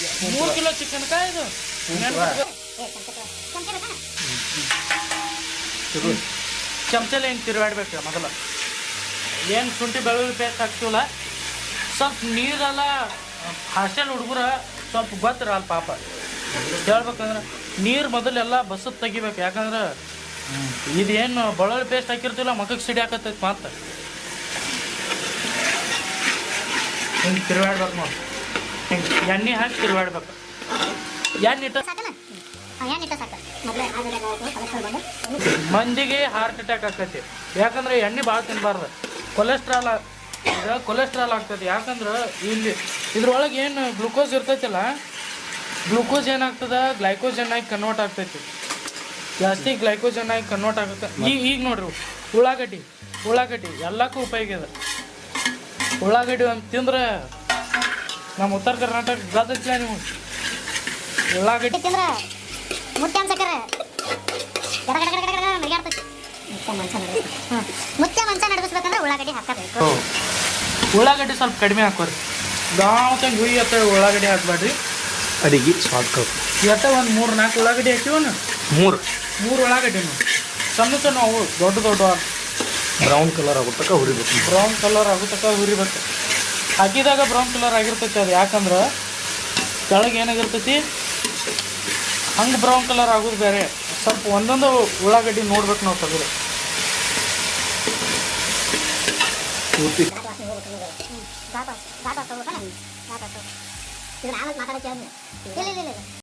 3 kilo chicken ಕಾಯ ಇದು ಚಮಚಲ್ಲಿ ಏನು ತಿರುಗಾಡ್ಬೇಕು ಮೊದಲು ಏನು ಶುಂಠಿ ಬೆಳ್ಳುಳ್ಳಿ ಪೇಸ್ಟ್ ಹಾಕ್ತೀವಲ್ಲ ಸ್ವಲ್ಪ ನೀರೆಲ್ಲ ಹಾಸ್ಟೆಲ್ ಹುಡುಗರ ಸ್ವಲ್ಪ ಗೊತ್ತಿರಲ್ಲ ಪಾಪ ಹೇಳ್ಬೇಕಂದ್ರೆ ನೀರು ಮೊದಲೆಲ್ಲ ಬಸತ್ ತೆಗಿಬೇಕು ಯಾಕಂದ್ರೆ ಇದೇನು ಬೆಳ್ಳುಳ್ಳಿ ಪೇಸ್ಟ್ ಹಾಕಿರ್ತಿಲ್ಲ ಮಕ್ಕಕ್ಕೆ ಸಿಡಿ ಹಾಕತ್ತೈತಿ ಮಾತ್ರ ಹಿಂಗೆ ತಿರುಗಾಡ್ಬೇಕು ನೋಡಿ ಹಿಂಗೆ ಎಣ್ಣೆ ಹಾಕಿ ತಿರುಗಾಡ್ಬೇಕು ಎಣ್ಣೆ ಇಟ್ಟು ಮಂದಿಗೆ ಹಾರ್ಟ್ ಅಟ್ಯಾಕ್ ಆಗ್ತೈತಿ ಯಾಕಂದ್ರೆ ಎಣ್ಣೆ ಭಾಳ ತಿನ್ನಬಾರ್ದು ಕೊಲೆಸ್ಟ್ರಾಲ್ ಆಗ್ತೈತಿ ಯಾಕಂದ್ರೆ ಇಲ್ಲಿ ಇದ್ರೊಳಗೆ ಏನು ಗ್ಲುಕೋಸ್ ಇರ್ತೈತಿಲ್ಲ ಗ್ಲುಕೋಸ್ ಏನಾಗ್ತದೆ ಗ್ಲೈಕೋಜನ್ ಆಗಿ ಕನ್ವರ್ಟ್ ಆಗ್ತೈತಿ ಜಾಸ್ತಿ ಗ್ಲೈಕೋಜನ್ ಆಗಿ ಕನ್ವರ್ಟ್ ಆಗುತ್ತೆ ಈಗ ನೋಡ್ರಿ ಉಳ್ಳಾಗಡ್ಡಿ ಎಲ್ಲಕ್ಕೂ ಉಪಯೋಗ ಇದೆ ಉಳ್ಳಾಗಡ್ಡಿ ಅಂತ ತಿಂದ್ರೆ ನಮ್ಮ ಉತ್ತರ ಕರ್ನಾಟಕ ಗದಗಿಲ್ಲ ನೀವು ಉಳ್ಳಾಗಡ್ಡಿ ತಿಂದ್ರೆ ಮುತ್ಯ ಮಂಚ ನಡಿಸ್ಬೇಕಂದ್ರೆ ಉಳ್ಳಾಗಡ್ಡಿ ಹಾಕಬೇಕು ಉಳ್ಳಾಗಡ್ಡಿ ಸ್ವಲ್ಪ ಕಡಿಮೆ ಹಾಕೋರಿ ಗಾಂವ್ ಗುಯಿ ಹತ್ತ ಉಳ್ಳಾಗಡ್ಡಿ ಹಾಕ್ಬೇಡ್ರಿ ಅಡಿಗೆ ಸ್ವಾದ ಇವತ್ತ ಒಂದು 3-4 ಉಳ್ಳಾಗಡ್ಡಿ ಹಾಕಿವನು ಮೂರು ಉಳ್ಳಾಗಡ್ಡಿನು ಸಣ್ಣ ಅವು ದೊಡ್ಡ ಬ್ರೌನ್ ಕಲರ್ ಆಗುತ್ತಕ ಹುರಿಬೇಕು ಹಾಕಿದಾಗ ಬ್ರೌನ್ ಕಲರ್ ಆಗಿರ್ತೈತಿ ಅದು ಯಾಕಂದ್ರೆ ಕೆಳಗೆ ಏನಾಗಿರ್ತೈತಿ ಹಂಗೆ ಬ್ರೌನ್ ಕಲರ್ ಆಗೋದು ಬೇರೆ ಸ್ವಲ್ಪ ಒಂದೊಂದು ಉಳ್ಳಾಗಡ್ಡಿ ನೋಡ್ಬೇಕು ನಾವು ತೆಗೆದು